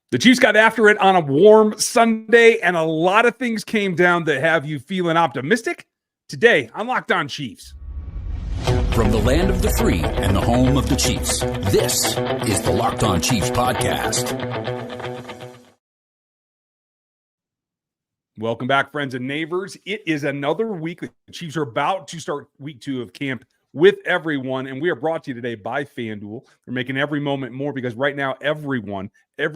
The Chiefs got after it on a warm Sunday, and a lot of things came down that have you feeling optimistic. Today, on Locked On Chiefs. From the land of the free and the home of the Chiefs, this is the Locked On Chiefs podcast. Welcome back, friends and neighbors. It is another week. The Chiefs are about to start week 2 of camp with everyone, and we are brought to you today by FanDuel. They're making every moment more because right now, every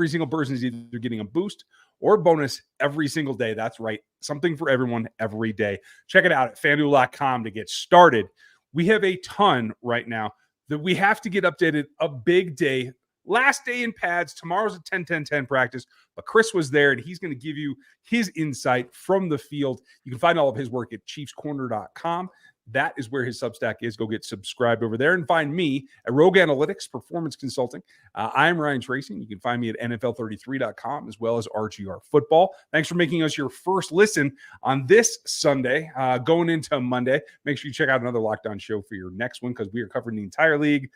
single person is either getting a boost or a bonus every single day. That's right. Something for everyone every day. Check it out at FanDuel.com to get started. We have a ton right now that we have to get updated. A big day. Last day in pads. Tomorrow's a 10-10-10 practice, but Chris was there, and he's going to give you his insight from the field. You can find all of his work at ChiefsCorner.com. That is where his Substack is. Go get subscribed over there and find me at Rogue Analytics Performance Consulting. I'm Ryan Tracy. You can find me at NFL33.com as well as RGR Football. Thanks for making us your first listen on this Sunday. Going into Monday, make sure you check out another Locked On show for your next one because we are covering the entire league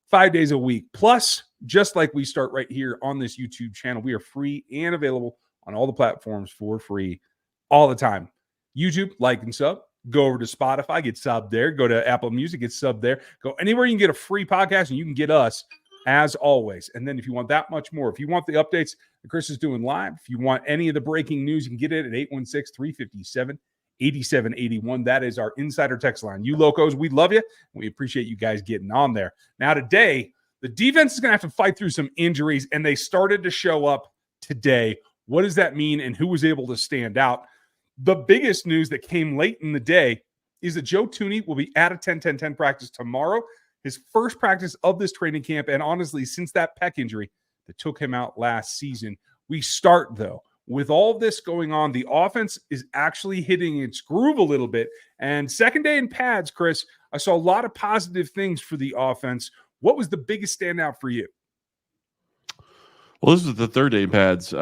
5 days a week. Plus, just like we start right here on this YouTube channel, we are free and available on all the platforms for free all the time. YouTube, like and sub. Go over to Spotify, get subbed there. Go to Apple Music, get subbed there. Go anywhere you can get a free podcast, and you can get us as always. And then if you want that much more, if you want the updates that Chris is doing live, if you want any of the breaking news, you can get it at 816-357-8781. That is our insider text line. You locos, we love you. We appreciate you guys getting on there. Now today, the defense is going to have to fight through some injuries, and they started to show up today. What does that mean, and who was able to stand out? The biggest news that came late in the day is that Joe Thuney will be at a 10-10-10 practice tomorrow, his first practice of this training camp, and honestly, since that pec injury that took him out last season. We start, though, with all this going on, the offense is actually hitting its groove a little bit, and second day in pads, Chris, I saw a lot of positive things for the offense. What was the biggest standout for you? Well, this is the third day in pads.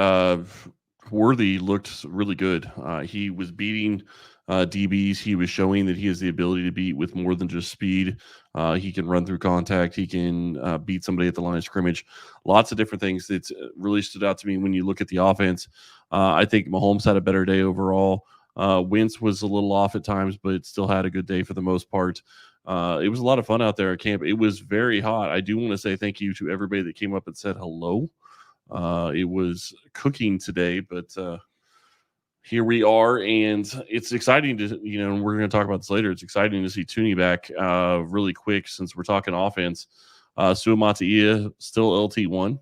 Worthy looked really good. He was beating DBs. He was showing that he has the ability to beat with more than just speed. He can run through contact. He can beat somebody at the line of scrimmage. Lots of different things that really stood out to me when you look at the offense. I think Mahomes had a better day overall. Wentz was a little off at times, but still had a good day for the most part. It was a lot of fun out there at camp. It was very hot. I do want to say thank you to everybody that came up and said hello. It was cooking today, but here we are, and it's exciting to, and we're going to talk about this later. It's exciting to see Thuney back really quick since we're talking offense. Nazeeh still LT1,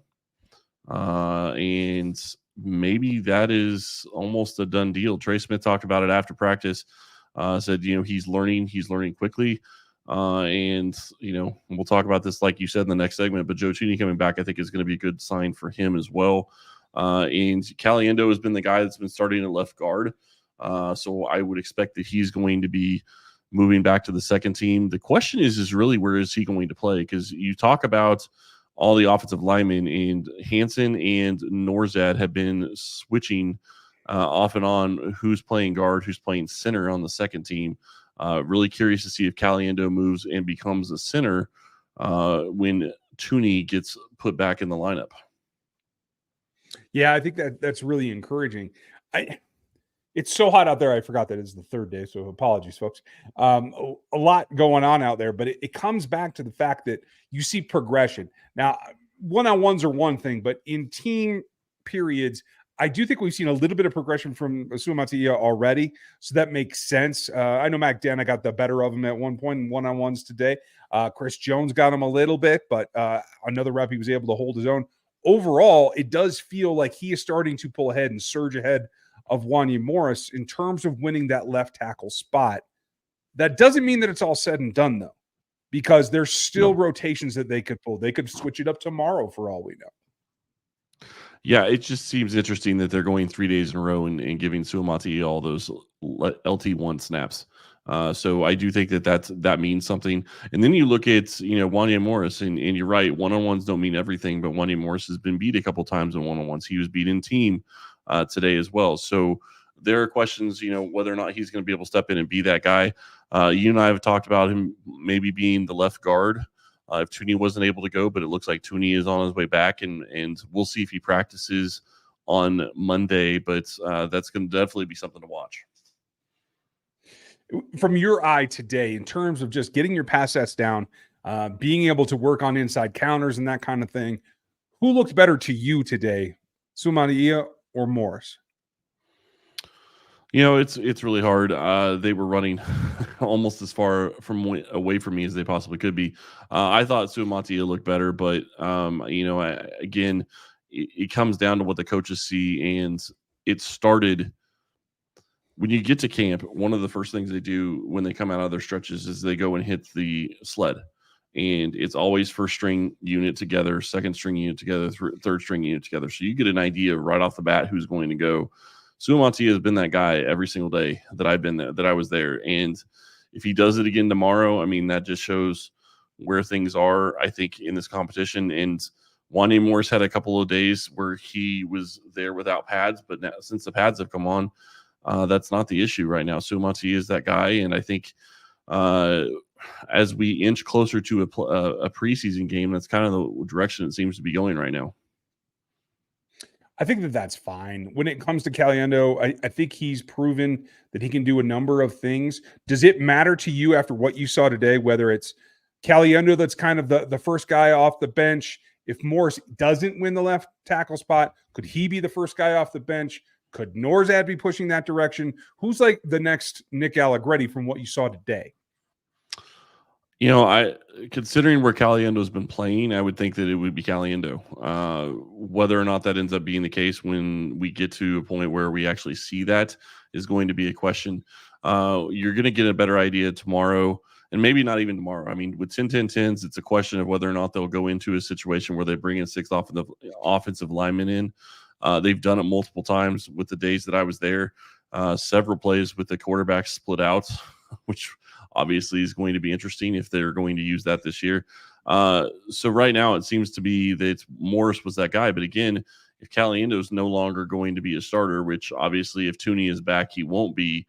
and maybe that is almost a done deal. Trey Smith talked about it after practice, said, he's learning quickly. And we'll talk about this, like you said, in the next segment, but Joe Thuney coming back, I think is going to be a good sign for him as well. And Caliendo has been the guy that's been starting at left guard. So I would expect that he's going to be moving back to the second team. The question is really, where is he going to play? Because you talk about all the offensive linemen, and Hansen and Norzad have been switching off and on who's playing guard, who's playing center on the second team. Really curious to see if Caliendo moves and becomes a center when Thuney gets put back in the lineup. Yeah, I think that's really encouraging. It's so hot out there. I forgot that it's the third day, so apologies, folks. A lot going on out there, but it comes back to the fact that you see progression. Now, one-on-ones are one thing, but in team periods, I do think we've seen a little bit of progression from Nazeeh already, so that makes sense. I know Mac Dana got the better of him at one point in one-on-ones today. Chris Jones got him a little bit, but another rep he was able to hold his own. Overall, it does feel like he is starting to pull ahead and surge ahead of Wanya Morris in terms of winning that left tackle spot. That doesn't mean that it's all said and done, though, because there's still rotations that they could pull. They could switch it up tomorrow for all we know. Yeah, it just seems interesting that they're going 3 days in a row and giving Nazeeh all those LT1 snaps. So I do think that means something. And then you look at, Wanya Morris, and you're right, one-on-ones don't mean everything, but Wanya Morris has been beat a couple times in one-on-ones. He was beat in team today as well. So there are questions, whether or not he's going to be able to step in and be that guy. You and I have talked about him maybe being the left guard if Thuney wasn't able to go, but it looks like Thuney is on his way back, and we'll see if he practices on Monday, but that's going to definitely be something to watch. From your eye today, in terms of just getting your pass sets down, being able to work on inside counters and that kind of thing, who looks better to you today, Sumatia or Morris? It's really hard. They were running almost as far away from me as they possibly could be. I thought Sumatia looked better, but again, it comes down to what the coaches see, and it started when you get to camp. One of the first things they do when they come out of their stretches is they go and hit the sled, and it's always first string unit together, second string unit together, third string unit together. So you get an idea right off the bat who's going to go. Sumatia has been that guy every single day that I've been there, that I was there. And if he does it again tomorrow, I mean, that just shows where things are, I think, in this competition. And Wanye Morris had a couple of days where he was there without pads, but now, since the pads have come on, that's not the issue right now. Sumatia is that guy. And I think as we inch closer to a preseason game, that's kind of the direction it seems to be going right now. I think that's fine. When it comes to Caliendo, I think he's proven that he can do a number of things. Does it matter to you after what you saw today, whether it's Caliendo that's kind of the first guy off the bench? If Morris doesn't win the left tackle spot, could he be the first guy off the bench? Could Norzad be pushing that direction? Who's like the next Nick Allegretti from what you saw today? I considering where Caliendo's been playing, I would think that it would be Caliendo. Whether or not that ends up being the case when we get to a point where we actually see that is going to be a question. You're going to get a better idea tomorrow, and maybe not even tomorrow. I mean, with 10-10-10s, it's a question of whether or not they'll go into a situation where they bring in sixth offensive lineman in. They've done it multiple times with the days that I was there. Several plays with the quarterback split out, which obviously is going to be interesting if they're going to use that this year. So right now it seems to be that Morris was that guy. But again, if Caliendo is no longer going to be a starter, which obviously if Thuney is back, he won't be,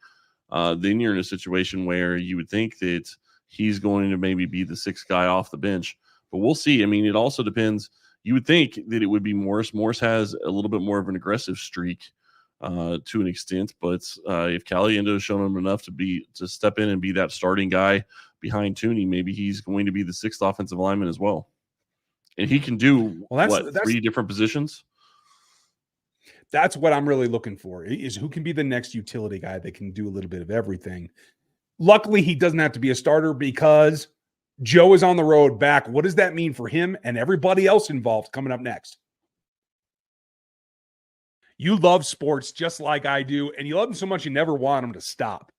then you're in a situation where you would think that he's going to maybe be the sixth guy off the bench. But we'll see. I mean, it also depends. You would think that it would be Morris. Morris has a little bit more of an aggressive streak to an extent, but if Caliendo has shown him enough to step in and be that starting guy behind Thuney, maybe he's going to be the sixth offensive lineman as well. And he can do three different positions. That's what I'm really looking for, is who can be the next utility guy that can do a little bit of everything. Luckily, he doesn't have to be a starter because Joe is on the road back. What does that mean for him and everybody else involved coming up next? You love sports just like I do, and you love them so much you never want them to stop.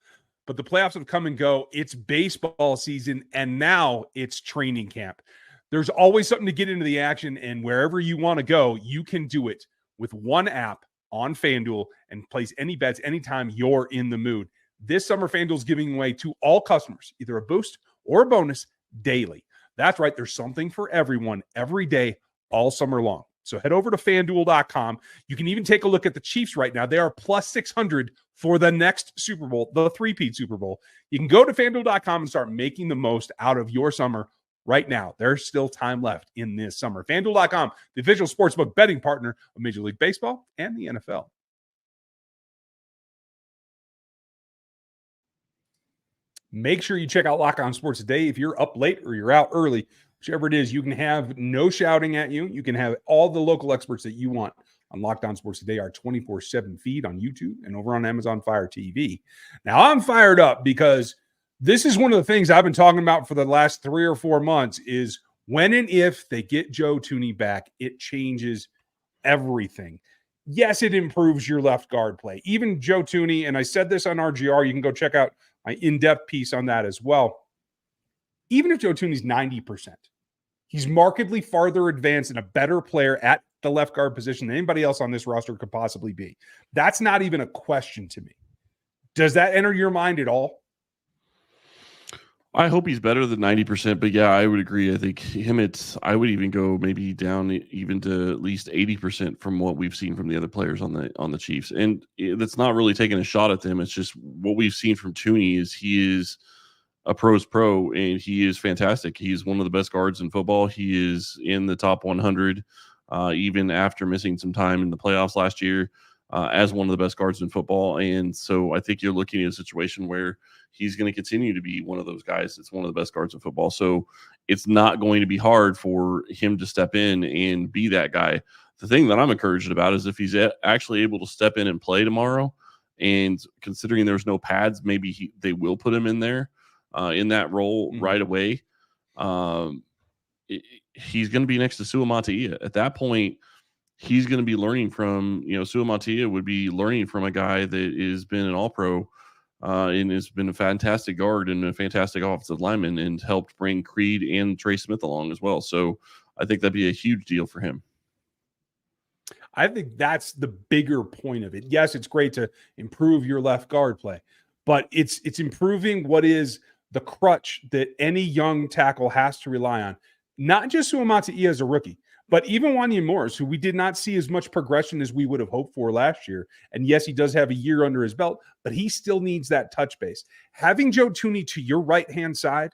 But the playoffs have come and go. It's baseball season, and now it's training camp. There's always something to get into the action, and wherever you want to go, you can do it with one app on FanDuel and place any bets anytime you're in the mood. This summer, FanDuel is giving away to all customers either a boost or a bonus daily. That's right. There's something for everyone every day, all summer long. So head over to FanDuel.com. You can even take a look at the Chiefs right now. They are plus 600 for the next Super Bowl, the three-peat Super Bowl. You can go to FanDuel.com and start making the most out of your summer right now. There's still time left in this summer. FanDuel.com, the official sportsbook betting partner of Major League Baseball and the NFL. Make sure you check out Lock On Sports today. If you're up late or you're out early, whichever it is, you can have no shouting at you. You can have all the local experts that you want on Locked On Sports Today, our 24/7 feed on YouTube and over on Amazon Fire TV. Now, I'm fired up because this is one of the things I've been talking about for the last 3 or 4 months is when and if they get Joe Thuney back, it changes everything. Yes, it improves your left guard play. Even Joe Thuney, and I said this on RGR, you can go check out my in-depth piece on that as well. Even if Joe Thuney's 90%, he's markedly farther advanced and a better player at the left guard position than anybody else on this roster could possibly be. That's not even a question to me. Does that enter your mind at all? I hope he's better than 90%, but yeah, I would agree. I think I would even go maybe down even to at least 80% from what we've seen from the other players on the Chiefs. And that's not really taking a shot at them. It's just what we've seen from Thuney is he is a pro's pro, and he is fantastic. He's one of the best guards in football. He is in the top 100, even after missing some time in the playoffs last year, as one of the best guards in football. And so I think you're looking at a situation where he's going to continue to be one of those guys that's one of the best guards in football. So it's not going to be hard for him to step in and be that guy. The thing that I'm encouraged about is if he's actually able to step in and play tomorrow, and considering there's no pads, maybe they will put him in there in that role right away. He's going to be next to Suamataia. At that point, he's going to be learning from, Suamataia would be learning from a guy that has been an all-pro and has been a fantastic guard and a fantastic offensive lineman and helped bring Creed and Trey Smith along as well. So I think that'd be a huge deal for him. I think that's the bigger point of it. Yes, it's great to improve your left guard play, but it's improving what is the crutch that any young tackle has to rely on. Not just Suamataia as a rookie, but even Wanya Morris, who we did not see as much progression as we would have hoped for last year. And yes, he does have a year under his belt, but he still needs that touch base. Having Joe Thuney to your right-hand side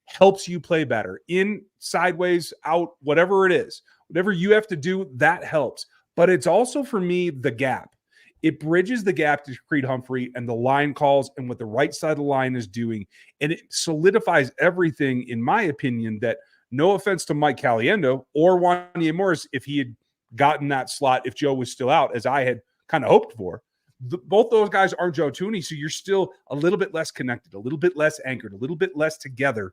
helps you play better. In, sideways, out, whatever it is. Whatever you have to do, that helps. But it's also, for me, the gap. It bridges the gap to Creed Humphrey and the line calls and what the right side of the line is doing. And it solidifies everything, in my opinion, that no offense to Mike Caliendo or Wanya Morris, if he had gotten that slot, if Joe was still out, as I had kind of hoped for, both those guys aren't Joe Thuney. So you're still a little bit less connected, a little bit less anchored, a little bit less together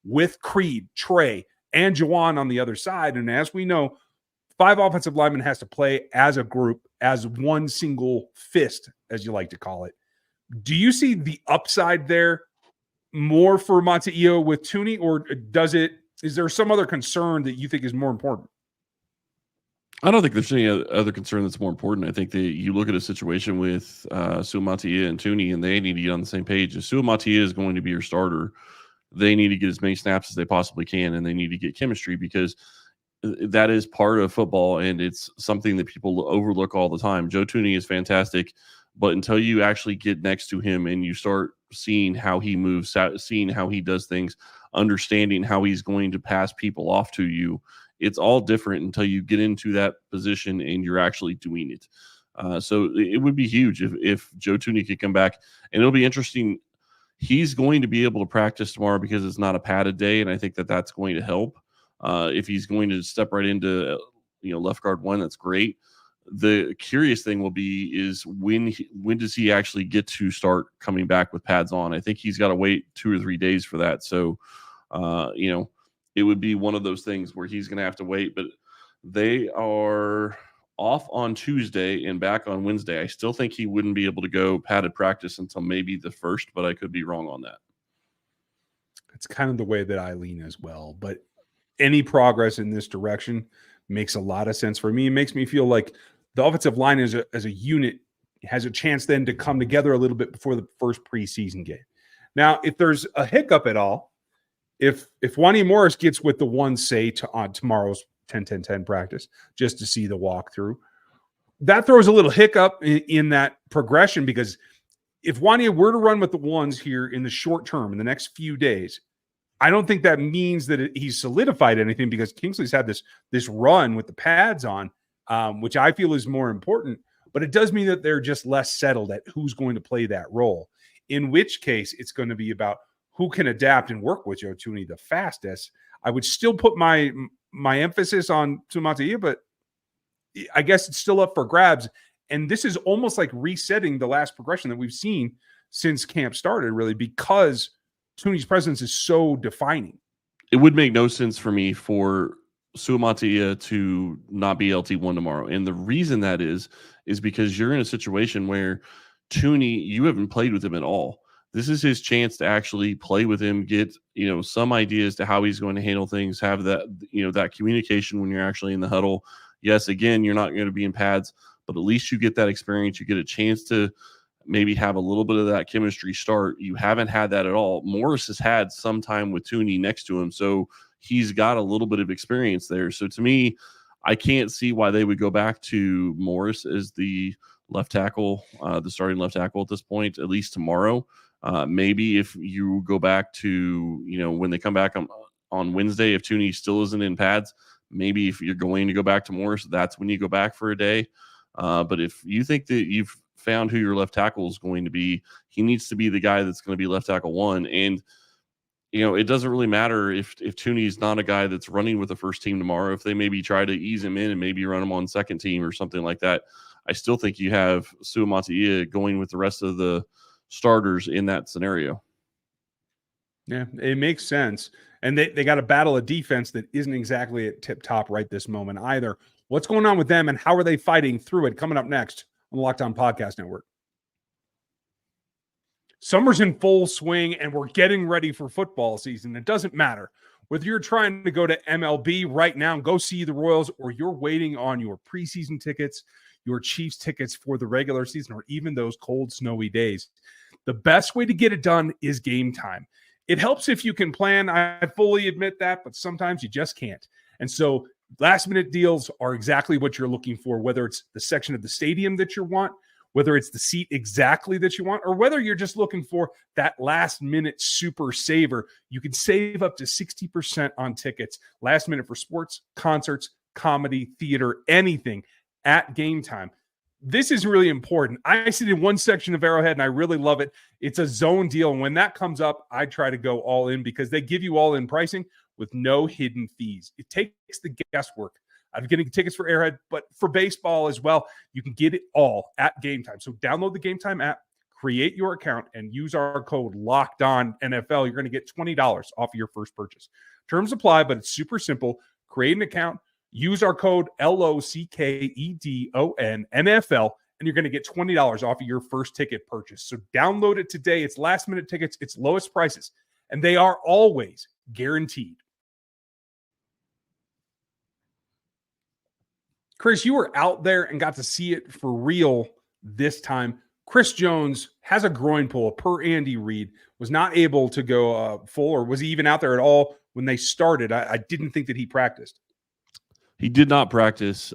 with Creed, Trey, and Juwan on the other side. And as we know, 5 offensive linemen has to play as a group, as one single fist, as you like to call it. Do you see the upside there more for Monteio with Thuney, or is there some other concern that you think is more important? I don't think there's any other concern that's more important. I think that you look at a situation with Suamataia and Thuney, and they need to get on the same page. If Suamataia is going to be your starter, they need to get as many snaps as they possibly can, and they need to get chemistry, because that is part of football, and it's something that people overlook all the time. Joe Thuney is fantastic, but until you actually get next to him and you start seeing how he moves, seeing how he does things, understanding how he's going to pass people off to you, it's all different until you get into that position and you're actually doing it. So it would be huge if Joe Thuney could come back, and it'll be interesting. He's going to be able to practice tomorrow because it's not a padded day, and I think that that's going to help. If he's going to step right into left guard one, that's great. The curious thing will be is when does he actually get to start coming back with pads on? I think he's got to wait 2 or 3 days for that. So, it would be one of those things where he's going to have to wait. But they are off on Tuesday and back on Wednesday. I still think he wouldn't be able to go padded practice until maybe the 1st, but I could be wrong on that. It's kind of the way that I lean as well, but any progress in this direction makes a lot of sense for me. It makes me feel like the offensive line as a unit has a chance then to come together a little bit before the first preseason game. Now, if there's a hiccup at all, if Wanya Morris gets with the one, say, on tomorrow's 10-10-10 practice, just to see the walkthrough, that throws a little hiccup in that progression, because if Wanya were to run with the ones here in the short term, in the next few days, I don't think that means that he's solidified anything, because Kingsley's had this run with the pads on, which I feel is more important. But it does mean that they're just less settled at who's going to play that role, in which case it's going to be about who can adapt and work with Joe Thuney the fastest. I would still put my emphasis on Suamataia, but I guess it's still up for grabs. And this is almost like resetting the last progression that we've seen since camp started, really, because Thuney's presence is so defining. It would make no sense for me for Suamataia to not be LT1 tomorrow. And the reason that is because you're in a situation where Thuney, you haven't played with him at all. This is his chance to actually play with him, get, some ideas to how he's going to handle things, have that, that communication when you're actually in the huddle. Yes, again, you're not going to be in pads, but at least you get that experience. You get a chance to maybe have a little bit of that chemistry start. You haven't had that at all. Morris has had some time with Thuney next to him, so he's got a little bit of experience there. So to me, I can't see why they would go back to Morris as the left tackle, the starting left tackle at this point, at least tomorrow. Maybe if you go back to, when they come back on Wednesday, if Thuney still isn't in pads, maybe if you're going to go back to Morris, that's when you go back for a day. But if you think that you've found who your left tackle is going to be, he needs to be the guy that's going to be left tackle one. And, it doesn't really matter if Thuney's not a guy that's running with the first team tomorrow. If they maybe try to ease him in and maybe run him on second team or something like that, I still think you have Suamataia going with the rest of the starters in that scenario. Yeah, it makes sense. And they got to battle a defense that isn't exactly at tip top right this moment either. What's going on with them and how are they fighting through it? Coming up next on the Locked On Podcast Network. Summer's in full swing and we're getting ready for football season. It doesn't matter whether you're trying to go to MLB right now and go see the Royals, or you're waiting on your preseason tickets, your Chiefs tickets for the regular season, or even those cold, snowy days. The best way to get it done is Game Time. It helps if you can plan. I fully admit that, but sometimes you just can't. And so last-minute deals are exactly what you're looking for, whether it's the section of the stadium that you want, whether it's the seat exactly that you want, or whether you're just looking for that last-minute super saver. You can save up to 60% on tickets last minute for sports, concerts, comedy, theater, anything at Game Time. This is really important. I sit in one section of Arrowhead, and I really love it. It's a zone deal, and when that comes up, I try to go all in because they give you all-in pricing with no hidden fees. It takes the guesswork out of getting tickets for Arrowhead, but for baseball as well. You can get it all at Game Time. So download the Game Time app, create your account, and use our code LOCKEDONNFL. You're going to get $20 off of your first purchase. Terms apply, but it's super simple. Create an account, use our code LOCKEDONNFL, and you're going to get $20 off of your first ticket purchase. So download it today. It's last-minute tickets. It's lowest prices, and they are always guaranteed. Chris, you were out there and got to see it for real this time. Chris Jones has a groin pull, per Andy Reid, was not able to go full, or was he even out there at all when they started? I didn't think that he practiced. He did not practice.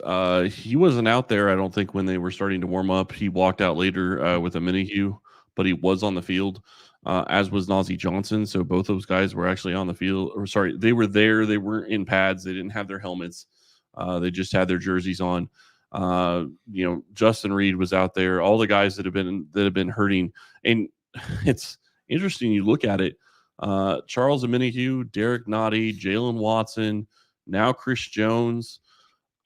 He wasn't out there, I don't think, when they were starting to warm up. He walked out later with a Minihue, but he was on the field, as was Nazeeh Johnson. So both those guys were actually on the field. Or sorry, they were there. They weren't in pads. They didn't have their helmets. They just had their jerseys on. Justin Reed was out there. All the guys that have been hurting, and it's interesting. You look at it. Charles Minihue, Derek Nottie, Jalen Watson, now Chris Jones.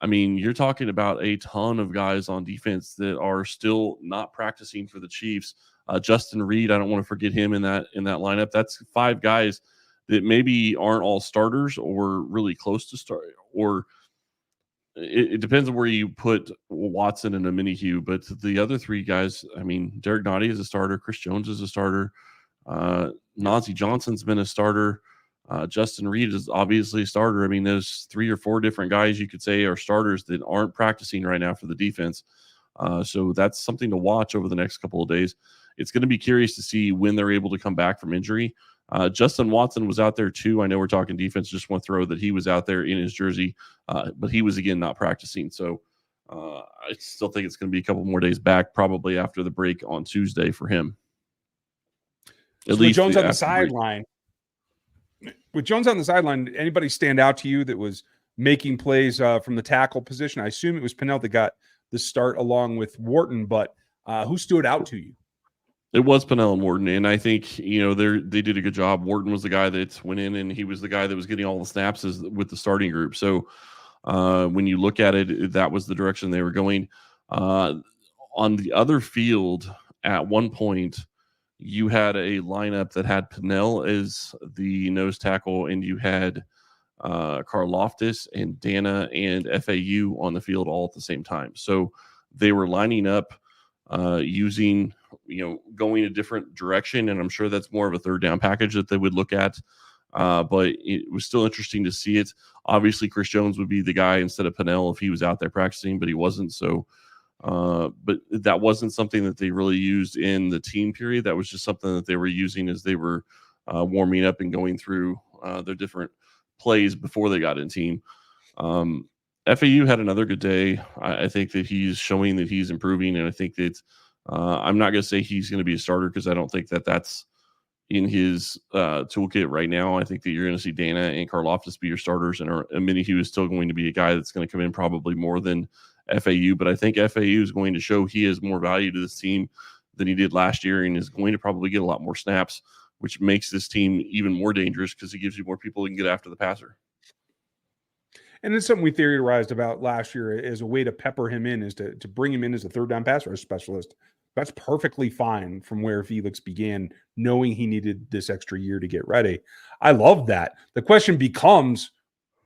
I mean, you're talking about a ton of guys on defense that are still not practicing for the Chiefs. Justin Reed, I don't want to forget him in that lineup. That's 5 guys that maybe aren't all starters or really close to start, or it depends on where you put Watson and a Minihue. But the other 3 guys, I mean, Derek Nottie is a starter. Chris Jones is a starter. Nazeeh Johnson's been a starter. Justin Reed is obviously a starter. I mean, there's 3 or 4 different guys you could say are starters that aren't practicing right now for the defense. So that's something to watch over the next couple of days. It's going to be curious to see when they're able to come back from injury. Justin Watson was out there too. I know we're talking defense. Just want to throw that he was out there in his jersey, but he was, again, not practicing. So I still think it's going to be a couple more days back, probably after the break on Tuesday for him. At least Jones on the sideline. With Jones on the sideline, did anybody stand out to you that was making plays from the tackle position? I assume it was Pennell that got the start along with Wharton, but who stood out to you? It was Pennell and Wharton, and I think they did a good job. Wharton was the guy that went in, and he was the guy that was getting all the snaps with the starting group. So when you look at it, that was the direction they were going. On the other field, at one point, you had a lineup that had Pennell as the nose tackle, and you had Karlaftis and Dana and FAU on the field all at the same time. So they were lining up using, going a different direction. And I'm sure that's more of a third down package that they would look at. But it was still interesting to see it. Obviously, Chris Jones would be the guy instead of Pennell if he was out there practicing, but he wasn't. So, but that wasn't something that they really used in the team period. That was just something that they were using as they were warming up and going through their different plays before they got in team. FAU had another good day. I think that he's showing that he's improving, and I think that I'm not going to say he's going to be a starter because I don't think that that's in his toolkit right now. I think that you're going to see Dana and Karlaftis be your starters, and Minihue is still going to be a guy that's going to come in probably more than FAU. But I think FAU is going to show he has more value to this team than he did last year, and is going to probably get a lot more snaps, which makes this team even more dangerous because it gives you more people who can get after the passer. And it's something we theorized about last year as a way to pepper him in, is to bring him in as a third down pass rush specialist. That's perfectly fine from where Felix began, knowing he needed this extra year to get ready. I love that. The question becomes,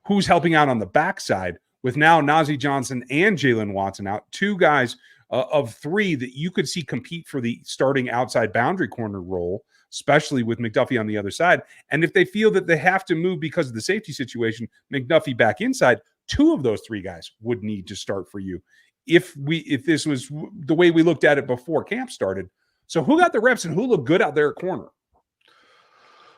who's helping out on the backside with now Nazeeh Johnson and Jalen Watson out, two guys of three that you could see compete for the starting outside boundary corner role, especially with McDuffie on the other side. And if they feel that they have to move because of the safety situation, McDuffie back inside, two of those three guys would need to start for you if this was the way we looked at it before camp started. So who got the reps and who looked good out there at corner?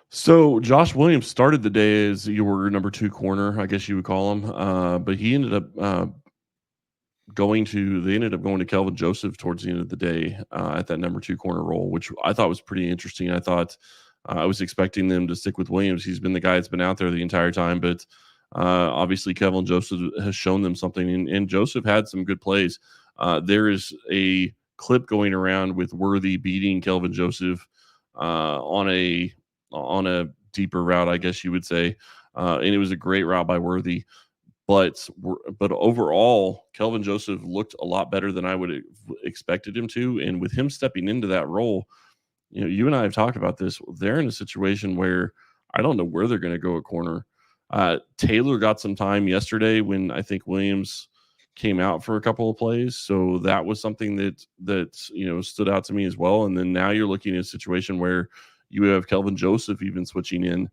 So Josh Williams started the day as your number 2 corner, I guess you would call him. But he ended up going to Kelvin Joseph towards the end of the day at that number 2 corner role, which I thought was pretty interesting. I thought I was expecting them to stick with Williams. He's been the guy that's been out there the entire time, but obviously Kelvin Joseph has shown them something, and Joseph had some good plays. There is a clip going around with Worthy beating Kelvin Joseph on a deeper route, I guess you would say, and it was a great route by Worthy. But overall, Kelvin Joseph looked a lot better than I would have expected him to. And with him stepping into that role, you and I have talked about this. They're in a situation where I don't know where they're going to go at corner. Taylor got some time yesterday when I think Williams came out for a couple of plays. So that was something that stood out to me as well. And then now you're looking at a situation where you have Kelvin Joseph even switching in.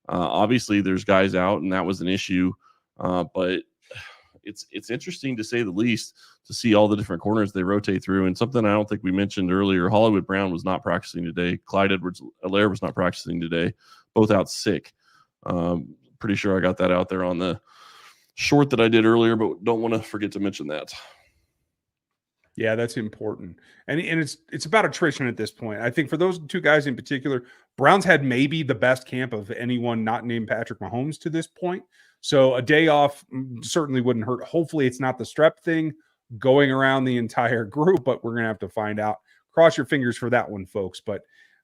Obviously, there's guys out, and that was an issue. But it's interesting to say the least to see all the different corners they rotate through. And something I don't think we mentioned earlier, Hollywood Brown was not practicing today. Clyde Edwards-Helaire was not practicing today, both out sick. Pretty sure I got that out there on the short that I did earlier, but don't want to forget to mention that. Yeah, that's important. And it's about attrition at this point. I think for those two guys in particular, Brown's had maybe the best camp of anyone not named Patrick Mahomes to this point. So a day off certainly wouldn't hurt. Hopefully it's not the strep thing going around the entire group, but we're going to have to find out. Cross your fingers for that one, folks. But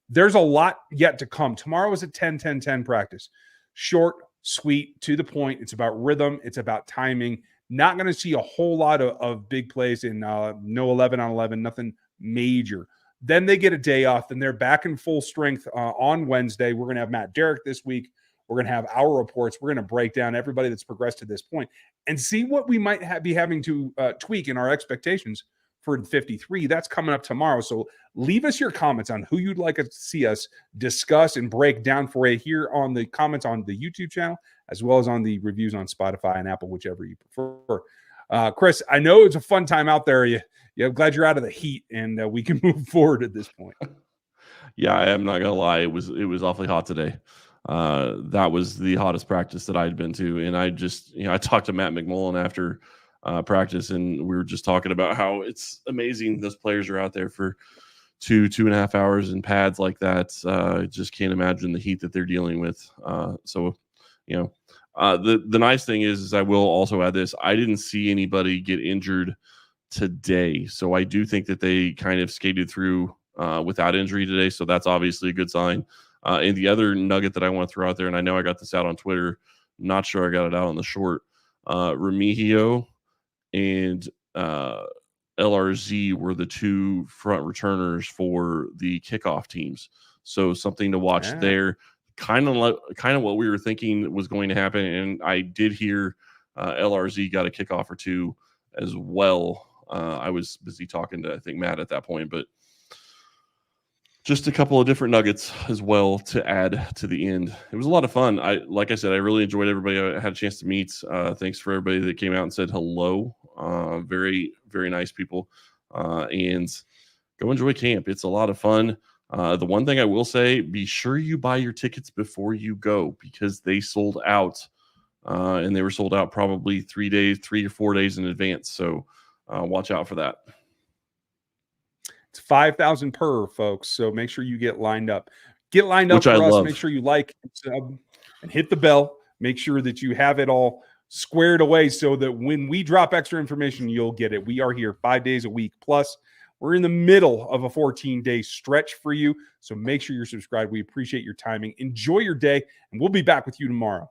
there's a lot yet to come. Tomorrow is a 10-10-10 practice. Short, sweet, to the point. It's about rhythm. It's about timing. Not going to see a whole lot of big plays in no 11 on 11, nothing major. Then they get a day off, and they're back in full strength on Wednesday. We're going to have Matt Derrick this week. We're going to have our reports. We're going to break down everybody that's progressed to this point and see what we might be having to tweak in our expectations for 53. That's coming up tomorrow. So leave us your comments on who you'd like to see us discuss and break down for you here on the comments on the YouTube channel, as well as on the reviews on Spotify and Apple, whichever you prefer. Chris, I know it's a fun time out there. I'm glad you're out of the heat, and we can move forward at this point. Yeah, I am not going to lie. It was awfully hot today. That was the hottest practice that I'd been to. And I just, I talked to Matt McMullen after practice, and we were just talking about how it's amazing those players are out there for 2.5 hours in pads like that. I just can't imagine the heat that they're dealing with. The nice thing is I will also add this. I didn't see anybody get injured today. So I do think that they kind of skated through without injury today. So that's obviously a good sign. And the other nugget that I want to throw out there, and I know I got this out on Twitter, not sure I got it out on the short, Remigio and LRZ were the two front returners for the kickoff teams. So something to watch there. Kind of what we were thinking was going to happen. And I did hear LRZ got a kickoff or two as well. I was busy talking to, I think, Matt at that point, but just a couple of different nuggets as well to add to the end. It was a lot of fun. Like I said, I really enjoyed everybody I had a chance to meet. Thanks for everybody that came out and said hello. Very, very nice people. And go enjoy camp. It's a lot of fun. The one thing I will say, be sure you buy your tickets before you go, because they sold out. And they were sold out probably 3 or 4 days in advance. So watch out for that. It's $5,000 per, folks. So make sure you get lined up. Get lined up Which for I us. love. Make sure you like and hit the bell. Make sure that you have it all squared away so that when we drop extra information, you'll get it. We are here 5 days a week. Plus, we're in the middle of a 14-day stretch for you. So make sure you're subscribed. We appreciate your timing. Enjoy your day, and we'll be back with you tomorrow.